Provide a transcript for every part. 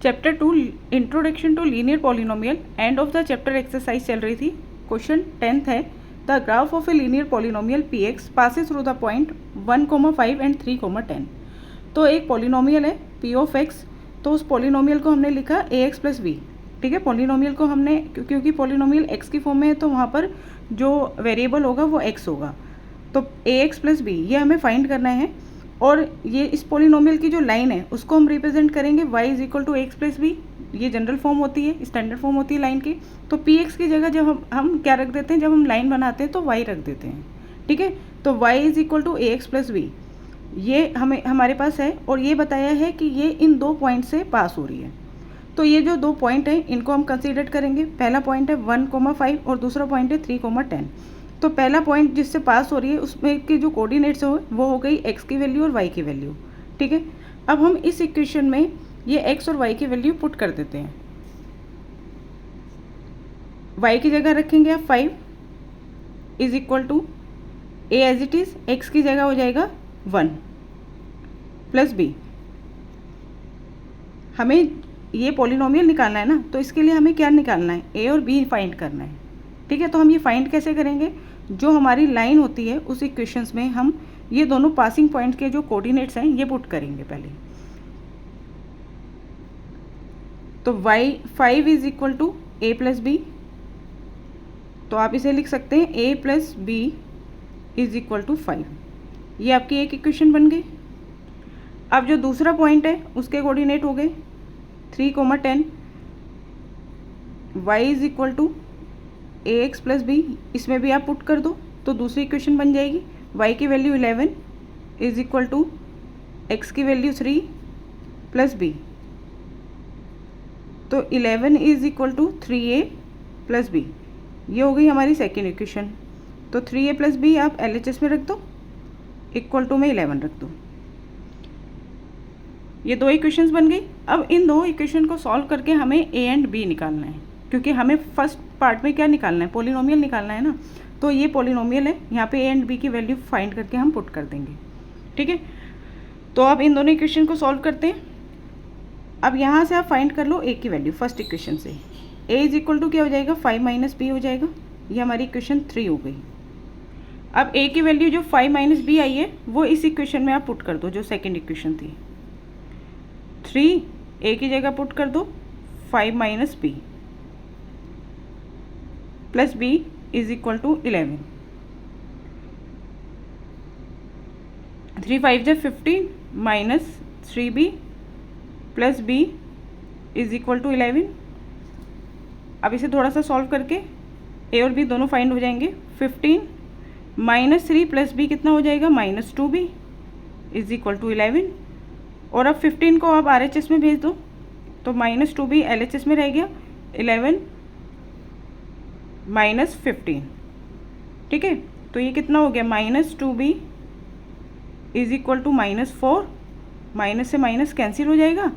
Chapter 2 introduction to linear polynomial, end of the chapter exercise चल रही थी। Question 10th है, the graph of a linear polynomial P X passes through the point 1,5 and 3,10। तो एक polynomial है p of x, तो उस polynomial को हमने लिखा ए एक्स प्लस बी। ठीक है, पॉलिनोमियल को हमने, क्योंकि पॉलिनोमियल एक्स की फॉर्म में है तो वहाँ पर जो वेरिएबल होगा वो एक्स होगा, तो ए एक्स प्लस बी ये हमें फाइंड करना है। और ये इस पॉलिनोमियल की जो लाइन है उसको हम रिप्रेजेंट करेंगे y is equal to X plus B. ये जनरल फॉर्म होती है, स्टैंडर्ड फॉर्म होती है लाइन की। तो पी एक्स की जगह जब हम क्या रख देते हैं, जब हम लाइन बनाते हैं तो y रख देते हैं। ठीक है, तो y is equal to A x plus B ये हमारे पास है, और ये बताया है कि ये इन दो पॉइंट से पास हो रही है। तो ये जो दो पॉइंट हैं इनको हम कंसीडर करेंगे। पहला पॉइंट है 1,5 और दूसरा पॉइंट है 3,10। तो पहला पॉइंट जिससे पास हो रही है उसमें के जो कोऑर्डिनेट्स हो वो हो गई x की वैल्यू और y की वैल्यू। ठीक है, अब हम इस इक्वेशन में ये x और y की वैल्यू पुट कर देते हैं। y की जगह रखेंगे आप 5 is equal to a as it is, x की जगह हो जाएगा 1 प्लस b। हमें ये पॉलिनोमियल निकालना है ना, तो इसके लिए हमें क्या निकालना है, a और b फाइंड करना है। ठीक है, तो हम ये फाइंड कैसे करेंगे, जो हमारी लाइन होती है उस इक्वेशंस में हम ये दोनों पासिंग पॉइंट के जो कोऑर्डिनेट्स हैं ये पुट करेंगे पहले। तो y5 is equal to A plus B, तो आप इसे लिख सकते हैं a plus B is equal to 5। ये आपकी एक इक्वेशन बन गई। अब जो दूसरा पॉइंट है उसके कोऑर्डिनेट हो गए 3,10, y is equal to A x plus B, इसमें भी आप पुट कर दो तो दूसरी इक्वेशन बन जाएगी। y की value 11 is equal to x की वैल्यू 3 प्लस b, तो 11 is equal to 3a plus b। ये हो गई हमारी सेकेंड इक्वेशन। तो 3a प्लस b आप LHS में रख दो, इक्वल टू में 11 रख दो। ये दो इक्वेशंस बन गई। अब इन दो इक्वेशन को सॉल्व करके हमें a एंड b निकालना है, क्योंकि हमें फर्स्ट पार्ट में क्या निकालना है, पॉलिनोमियल निकालना है ना। तो ये पॉलिनोमियल है, यहाँ पे a एंड b की वैल्यू फाइंड करके हम पुट कर देंगे। ठीक है, तो अब इन दोनों इक्वेशन को सॉल्व करते हैं। अब यहाँ से आप फाइंड कर लो a की वैल्यू फर्स्ट इक्वेशन से। a इज इक्वल टू क्या हो जाएगा, 5 माइनस b हो जाएगा। ये हमारी इक्वेशन 3 हो गई। अब a की वैल्यू जो 5 माइनस b आई है वो इस इक्वेशन में आप पुट कर दो, जो सेकेंड इक्वेशन थी। 3 a की जगह पुट कर दो 5 minus b plus b is equal to 11। 3 5 जो 15 minus 3b plus b is equal to 11। अब इसे थोड़ा सा सॉल्व करके a और b दोनों फाइंड हो जाएंगे। 15 माइनस 3 प्लस b कितना हो जाएगा, minus 2b is equal to 11। और अब 15 को आप RHS में भेज दो तो माइनस 2b LHS में रह गया, 11 माइनस 15। ठीक है, तो ये कितना हो गया, minus 2b is equal to minus 4। Minus से माइनस कैंसिल हो जाएगा,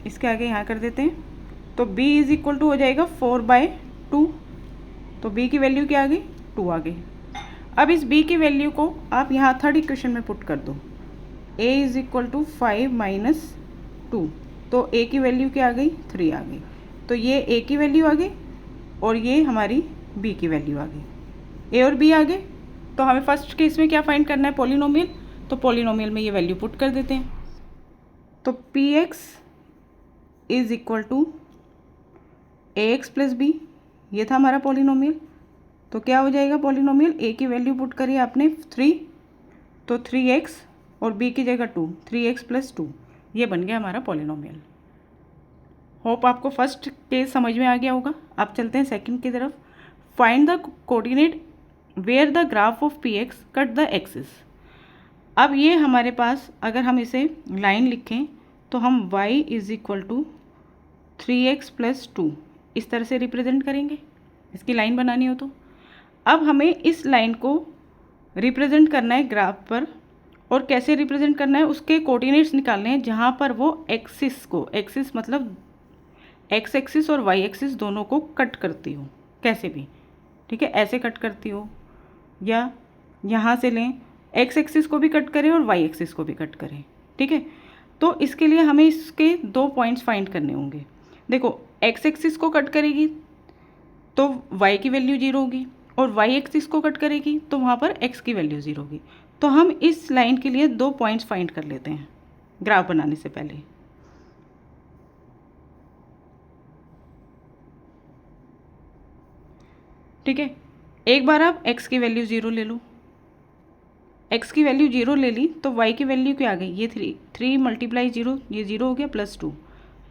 इसके आगे यहाँ कर देते हैं। तो b इज इक्वल टू हो जाएगा 4/2। तो b की वैल्यू क्या आ गई, 2 आ गई। अब इस b की वैल्यू को आप यहाँ थर्ड इक्वेशन में पुट कर दो, a is equal to 5 minus 2। तो a की वैल्यू क्या आ गई, 3 आ गई। तो ये a की वैल्यू आ गई और ये हमारी b की वैल्यू आ गई। a और b आ गए। तो हमें फर्स्ट केस में क्या फाइंड करना है, पॉलिनोमियल। तो पॉलिनोमियल में ये वैल्यू पुट कर देते हैं। तो px is equal to ax plus b, ये था हमारा पॉलिनोमियल। तो क्या हो जाएगा पॉलिनोमियल, a की वैल्यू पुट करी आपने 3, तो 3x और b की जगह 2, 3x प्लस 2, ये बन गया हमारा पॉलिनोमियल। होप आपको फर्स्ट केस समझ में आ गया होगा। अब चलते हैं सेकंड की तरफ। Find the coordinate where the graph of P X cut the axis. अब ये हमारे पास, अगर हम इसे लाइन लिखें तो हम y is equal to 3x plus 2 इस तरह से रिप्रेजेंट करेंगे, इसकी लाइन बनानी हो तो। अब हमें इस लाइन को रिप्रेजेंट करना है ग्राफ पर, और कैसे रिप्रेजेंट करना है, उसके कोऑर्डिनेट्स निकालने हैं जहाँ पर वो एक्सिस को, एक्सिस मतलब एक्स एक्सिस और वाई एक्सिस दोनों को कट करती हो, कैसे भी। ठीक है, ऐसे कट करती हो या यहाँ से लें, एक्स एक्सिस को भी कट करें और वाई एक्सिस को भी कट करें। ठीक है, तो इसके लिए हमें इसके 2 पॉइंट्स फाइंड करने होंगे। देखो एक्स एक्सिस को कट करेगी तो y की वैल्यू 0 होगी, और y एक्सिस को कट करेगी तो वहाँ पर x की वैल्यू 0 होगी। तो हम इस लाइन के लिए 2 पॉइंट्स फाइंड कर लेते हैं ग्राफ बनाने से पहले। ठीक है, एक बार आप x की वैल्यू 0 ले लो, x की वैल्यू 0 ले ली तो y की वैल्यू क्या आ गई, ये 3 मल्टीप्लाई 0, ये 0 हो गया प्लस 2,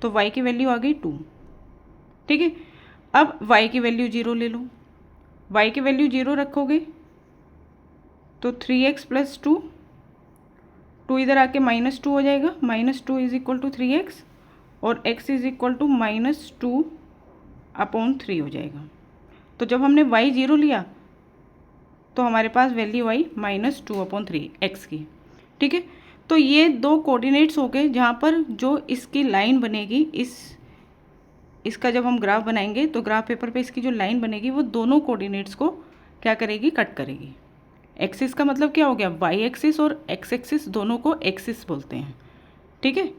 तो y की वैल्यू आ गई 2। ठीक है, अब y की वैल्यू 0 ले लो, y की वैल्यू 0 रखोगे तो 3x प्लस 2, 2 इधर आके -2 हो जाएगा, -2 इज इक्वल टू 3x, और x इज इक्वल टू -2/3 हो जाएगा। तो जब हमने y 0 लिया तो हमारे पास वैल्यू आई -2/3 x की। ठीक है, तो ये 2 कोऑर्डिनेट्स हो गए जहाँ पर जो इसकी लाइन बनेगी, इसका जब हम ग्राफ बनाएंगे तो ग्राफ पेपर पे इसकी जो लाइन बनेगी वो दोनों कोऑर्डिनेट्स को क्या करेगी, कट करेगी। एक्सिस का मतलब क्या हो गया, वाई एक्सिस और एक्स एक्सिस दोनों को एक्सिस बोलते हैं। ठीक है,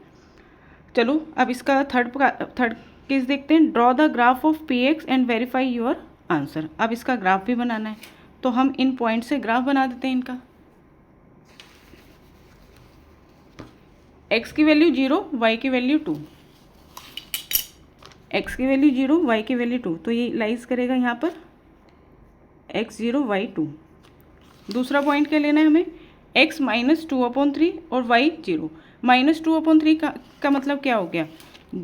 चलो अब इसका थर्ड केस देखते हैं। Draw the graph of P x and verify your answer. अब इसका ग्राफ भी बनाना है, तो हम इन पॉइंट से ग्राफ बना देते हैं इनका। x की वैल्यू 0, y की वैल्यू 2, x की वैल्यू 0, y की वैल्यू 2, तो ये लाइज करेगा यहाँ पर x 0 y 2। दूसरा पॉइंट क्या लेना है हमें, x -2/3 और y 0। -2/3 का मतलब क्या हो गया,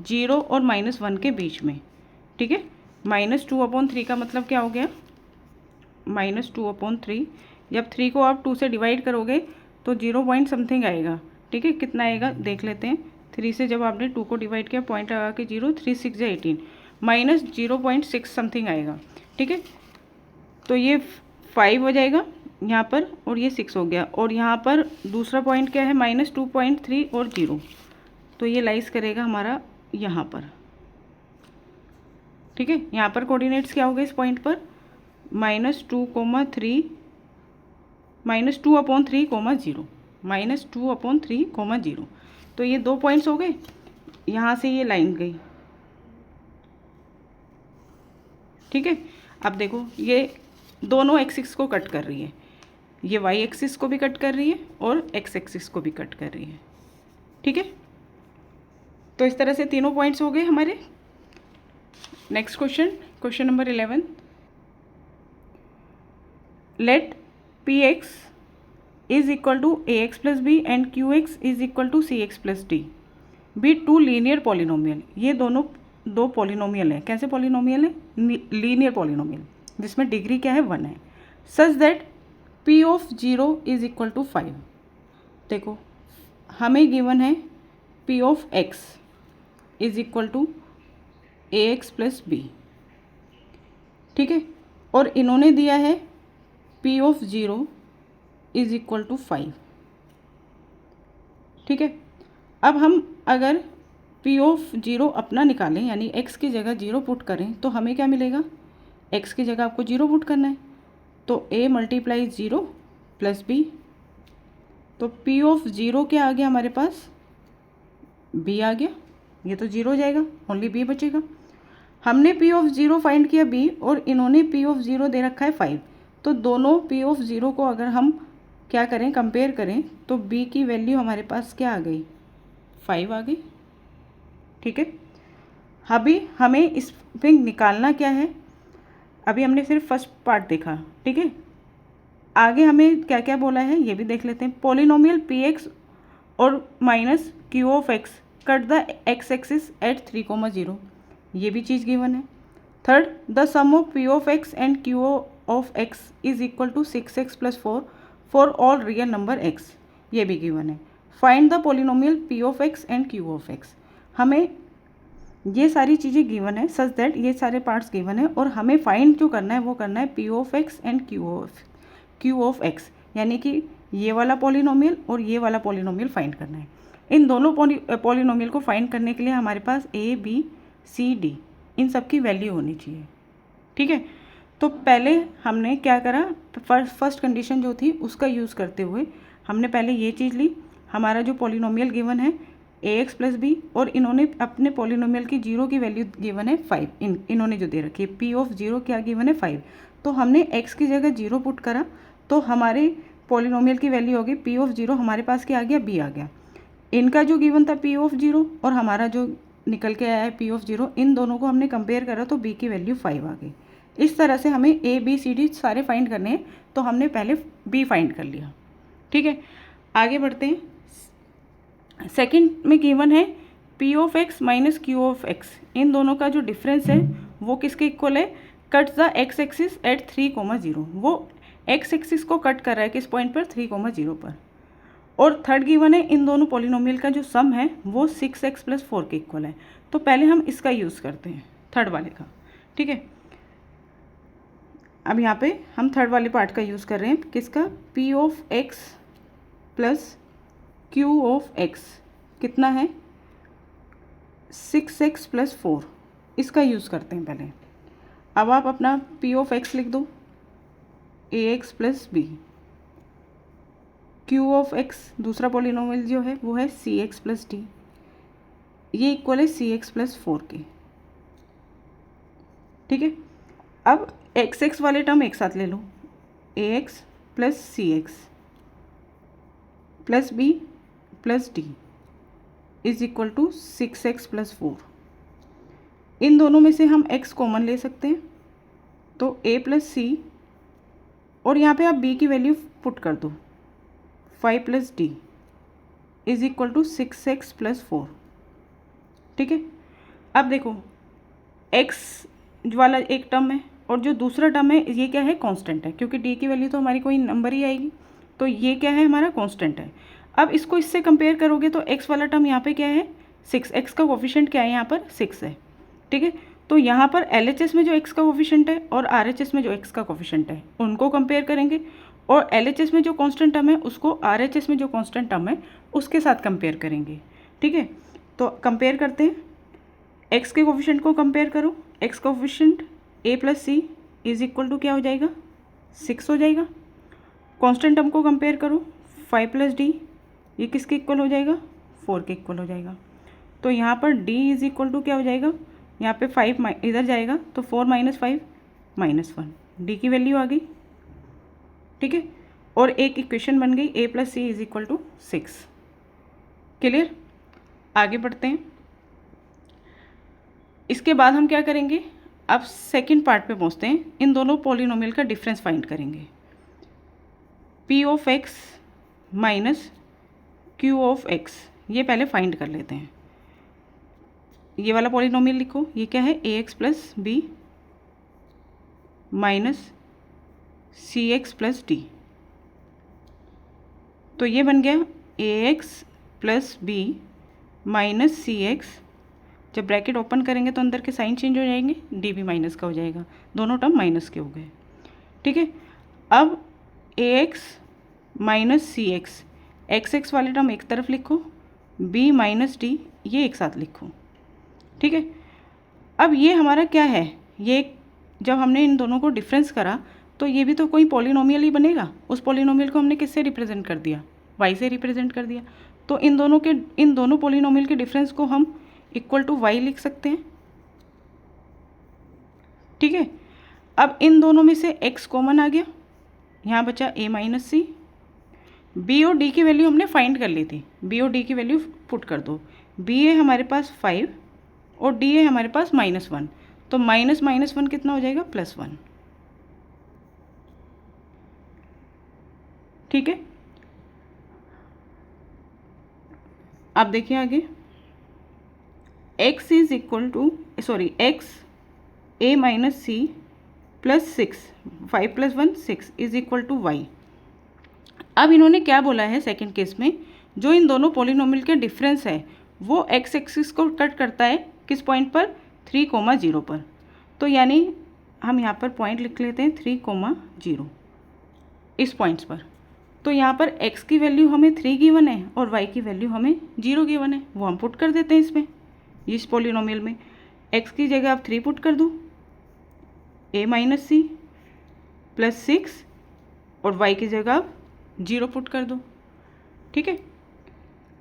0 और -1 के बीच में। ठीक है, -2/3 का मतलब क्या हो गया, -2/3, जब 3 को आप 2 से डिवाइड करोगे तो 0 पॉइंट समथिंग आएगा। ठीक है, कितना आएगा देख लेते हैं। 3 से जब आपने 2 को डिवाइड किया, पॉइंट लगा के 0, 3 6 या 18, -0.6 समथिंग आएगा। ठीक है, तो ये 5 हो जाएगा यहाँ पर, और ये 6 हो गया, और यहाँ पर दूसरा पॉइंट क्या है, -2.3 और 0, तो ये लाइज करेगा हमारा यहाँ पर। ठीक है, यहाँ पर कोऑर्डिनेट्स क्या हो गए इस पॉइंट पर, -2, -3, -2/3, -2/3, 0। तो ये 2 पॉइंट्स हो गए, यहाँ से ये लाइन गई। ठीक है, अब देखो ये दोनों एक्सिस को कट कर रही है, ये वाई एक्सिस को भी कट कर रही है और एक्स एक्सिस को भी कट कर रही है। ठीक है, तो इस तरह से तीनों पॉइंट्स हो गए हमारे। Next question number 11। Let p x is equal to A x plus b and q x is equal to c x plus d be 2 linear polynomial. ये दोनों 2 पॉलिनोमियल हैं। कैसे पॉलिनोमियल है, लीनियर पॉलिनोमियल, जिसमें degree क्या है 1 है। Such that p of 0 is equal to 5। देखो हमें गिवन है p of x is equal to A x plus b. ठीक है, और इन्होंने दिया है p of 0 is equal to 5। ठीक है, अब हम अगर पी ऑफ 0 अपना निकालें, यानी x की जगह 0 पुट करें, तो हमें क्या मिलेगा, x की जगह आपको 0 पुट करना है, तो a मल्टीप्लाई 0 प्लस b, तो p ऑफ 0 क्या आ गया हमारे पास, b आ गया। ये तो 0 हो जाएगा, ओनली b बचेगा। हमने p ऑफ 0 फाइंड किया b, और इन्होंने p ऑफ 0 दे रखा है 5, तो दोनों p ऑफ 0 को अगर हम क्या करें, कंपेयर करें, तो b की वैल्यू हमारे पास क्या आ गई, 5 आ गई। ठीक है, अभी हमें इस पे निकालना क्या है, अभी हमने सिर्फ फर्स्ट पार्ट देखा। ठीक है, आगे हमें क्या क्या बोला है ये भी देख लेते हैं। पॉलिनोमियल पी एक्स और minus q of x cut the x axis at 3,0, ये भी चीज़ गिवन है। Third, the sum of p of x and q of x is equal to 6x + 4 for all real number x, ये भी given है। Find the polynomial p of x and q of x. हमें ये सारी चीज़ें given है, such that ये सारे पार्ट्स गिवन है, और हमें फाइंड जो करना है वो करना है p of x and q of x, यानी कि ये वाला पॉलिनोमियल और ये वाला पॉलिनोमियल फाइंड करना है। इन दोनों पॉलिनोमियल को फाइंड करने के लिए हमारे पास ए बी सी डी इन सब की वैल्यू होनी चाहिए। ठीक है, तो पहले हमने क्या करा, फर्स्ट कंडीशन जो थी उसका यूज़ करते हुए हमने पहले ये चीज़ ली, हमारा जो पॉलिनोमियल गिवन है ax प्लस बी, और इन्होंने अपने पॉलिनोमियल की जीरो की वैल्यू गिवन है 5, इन्होंने जो दे रखी है p ऑफ जीरो क्या गिवन है 5, तो हमने x की जगह जीरो पुट करा तो हमारे पॉलिनोमियल की वैल्यू होगी p ऑफ जीरो, हमारे पास क्या आ गया b आ गया। इनका जो गिवन था p ऑफ जीरो और हमारा जो निकल के आया है p ऑफ जीरो, इन दोनों को हमने कंपेयर करा तो b की वैल्यू 5 आ गई। इस तरह से हमें a b c d सारे फाइंड करने हैं, तो हमने पहले b फाइंड कर लिया। ठीक है, आगे बढ़ते हैं। सेकंड में गिवन है p of x minus q of x, इन दोनों का जो डिफरेंस है वो किसके इक्वल है, cut the x axis at 3,0, वो x एक्सिस को कट कर रहा है किस पॉइंट पर 3,0 पर। और थर्ड गिवन है इन दोनों पॉलिनोमियल का जो सम है वो 6x प्लस 4 के इक्वल है। तो पहले हम इसका यूज़ करते हैं, थर्ड वाले का। ठीक है, अब यहाँ पे हम थर्ड वाले पार्ट का यूज़ कर रहे हैं, किसका, p of x plus q of x कितना है 6x प्लस 4, इसका यूज़ करते हैं पहले। अब आप अपना p ऑफ x लिख दो ax plus b, q of x दूसरा पॉलिनोमियल जो है वो है cx प्लस d, ये इक्वल है cx प्लस 4 के। ठीक है, अब x वाले टर्म एक साथ ले लो, ax plus cx plus b plus d is equal to 6x plus 4। इन दोनों में से हम x कॉमन ले सकते हैं, तो a प्लस c, और यहाँ पे आप b की वैल्यू पुट कर दो 5 plus d is equal to 6x plus 4। ठीक है, अब देखो x वाला एक टर्म है और जो दूसरा टर्म है ये क्या है, कांस्टेंट है, क्योंकि d की वैल्यू तो हमारी कोई नंबर ही आएगी, तो ये क्या है, हमारा कांस्टेंट है। अब इसको इससे कंपेयर करोगे तो x वाला टर्म यहाँ पे क्या है 6, x का कोफिशिएंट क्या है यहाँ पर 6 है। ठीक है, तो यहाँ पर LHS में जो x का कोफिशिएंट है और RHS में जो x का कोफिशिएंट है उनको कंपेयर करेंगे, और LHS में जो कांस्टेंट टर्म है उसको RHS में जो कांस्टेंट टर्म है उसके साथ कंपेयर करेंगे। ठीक है, तो कंपेयर करते हैं, x के कोफिशिएंट को कंपेयर करो, x का coefficient a plus c is equal to क्या हो जाएगा 6 हो जाएगा। कांस्टेंट टर्म को कंपेयर करो 5 प्लस डी, ये किसके इक्वल हो जाएगा 4 के इक्वल हो जाएगा। तो यहाँ पर d इज इक्वल टू क्या हो जाएगा, यहाँ पे 5 इधर जाएगा तो 4 माइनस 5 माइनस 1, डी की वैल्यू आ गई। ठीक है, और एक इक्वेशन बन गई a plus c is equal to 6। Clear, आगे बढ़ते हैं। इसके बाद हम क्या करेंगे, अब सेकंड पार्ट पे पहुँचते हैं, इन दोनों पॉलिनोमियल का डिफरेंस फाइंड करेंगे। p of x minus q of x, ये पहले फाइंड कर लेते हैं। ये वाला पॉलिनोमियल लिखो, ये क्या है ax plus b minus cx plus d, तो ये बन गया ax plus b minus cx, जब ब्रैकेट ओपन करेंगे तो अंदर के साइन चेंज हो जाएंगे, डी भी माइनस का हो जाएगा, दोनों टर्म माइनस के हो गए। ठीक है, अब ax माइनस सी एक्स वाले टर्म एक तरफ लिखो, b माइनस डी ये एक साथ लिखो। ठीक है, अब ये हमारा क्या है, ये जब हमने इन दोनों को डिफरेंस करा तो ये भी तो कोई पॉलिनोमियल ही बनेगा, उस पॉलिनोमियल को हमने किससे रिप्रेजेंट कर दिया, y से रिप्रेजेंट कर दिया, तो इन दोनों पॉलिनोमियल के डिफरेंस को हम इक्वल टू y लिख सकते हैं। ठीक है, अब इन दोनों में से x कॉमन आ गया, यहाँ बचा a माइनस सी, b और d की वैल्यू हमने फाइंड कर ली थी, b और d की वैल्यू पुट कर दो, b है हमारे पास 5 और d है हमारे पास -1, तो माइनस माइनस 1 कितना हो जाएगा +1। ठीक है, अब देखिए आगे, x is equal to x a minus c plus 6, 5 plus 1 6 is equal to y। अब इन्होंने क्या बोला है सेकंड केस में, जो इन दोनों पॉलिनोमियल के डिफरेंस है वो x एक्सिस को कट करता है किस पॉइंट पर 3,0 पर, तो यानी हम यहाँ पर पॉइंट लिख लेते हैं 3,0 इस पॉइंट्स पर। तो यहाँ पर x की वैल्यू हमें 3 गिवन है और y की वैल्यू हमें 0 गिवन है, वो हम पुट कर देते हैं इसमें, इस पॉलिनोमियल में x की जगह आप 3 पुट कर दो, a माइनस सी प्लस 6 और y की जगह आप 0 पुट कर दो। ठीक है,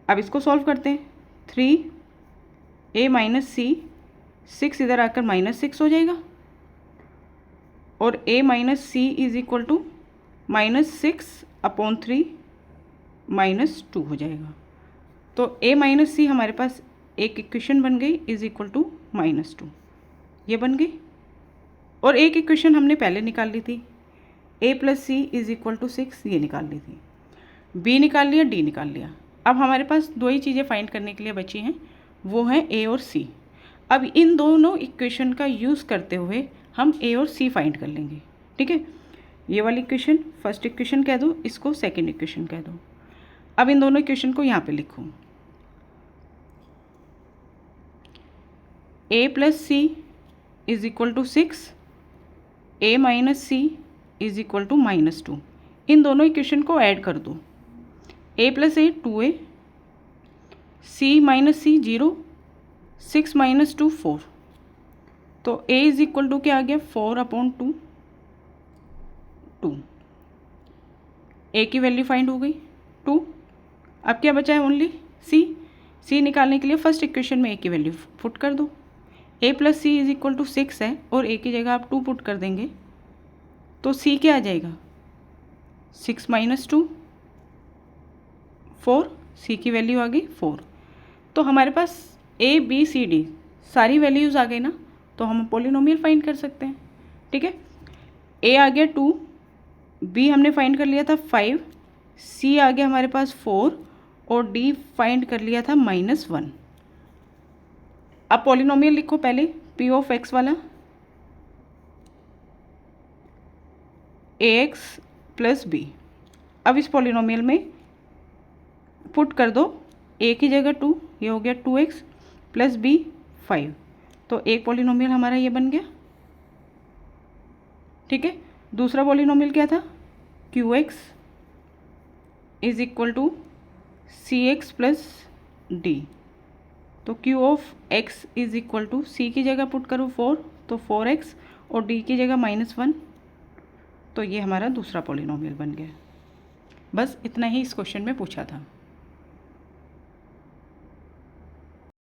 अब इसको सॉल्व करते हैं, 3a माइनस सी, 6 इधर आकर -6 हो जाएगा, और a minus c is equal to -6/3 -2 हो जाएगा। तो a माइनस सी हमारे पास एक इक्वेशन बन गई इज इक्वल टू -2, ये बन गई। और एक इक्वेशन हमने पहले निकाल ली थी, a plus c is equal to 6, ये निकाल ली थी। b निकाल लिया, d निकाल लिया। अब हमारे पास दो ही चीज़ें फाइंड करने के लिए बची हैं, वो हैं a और c। अब इन दोनों इक्वेशन का यूज़ करते हुए हम a और c फाइंड कर लेंगे, ठीक है। ये वाली इक्वेशन फर्स्ट इक्वेशन कह दो, इसको सेकंड इक्वेशन कह दो। अब इन दोनों इक्वेशन को यहाँ पे लिखो, a plus c is equal to 6, a minus c is equal to -2। इन दोनों इक्वेशन को ऐड कर दो, a plus a 2a, c minus c 0, 6 minus 2 4। तो a इज इक्वल टू क्या आ गया, 4/2, 2। a की वैल्यू फाइंड हो गई 2। अब क्या बचा है, ओनली c निकालने के लिए फर्स्ट इक्वेशन में a की वैल्यू पुट कर दो। a plus c is equal to 6 है, और a की जगह आप 2 पुट कर देंगे, तो c क्या आ जाएगा, 6 माइनस 2 4, c की वैल्यू आ गई 4। तो हमारे पास a b c d सारी वैल्यूज़ आ गई ना, तो हम पॉलिनोमियल फाइंड कर सकते हैं, ठीक है। a आ गया 2, b हमने फाइंड कर लिया था 5, c आ गया हमारे पास 4, और d फाइंड कर लिया था -1। अब पॉलिनोमियल लिखो पहले, p ऑफ x वाला, ax प्लस b। अब इस पॉलिनोमियल में पुट कर दो, a की जगह 2, ये हो गया 2x प्लस b 5। तो एक पॉलिनोमियल हमारा ये बन गया, ठीक है। दूसरा पॉलिनोमियल क्या था, qx is equal to cx plus d। तो q of x is equal to, c की जगह पुट करो 4, तो 4x, और d की जगह -1। तो ये हमारा दूसरा पॉलिनोमियल बन गया। बस इतना ही इस क्वेश्चन में पूछा था।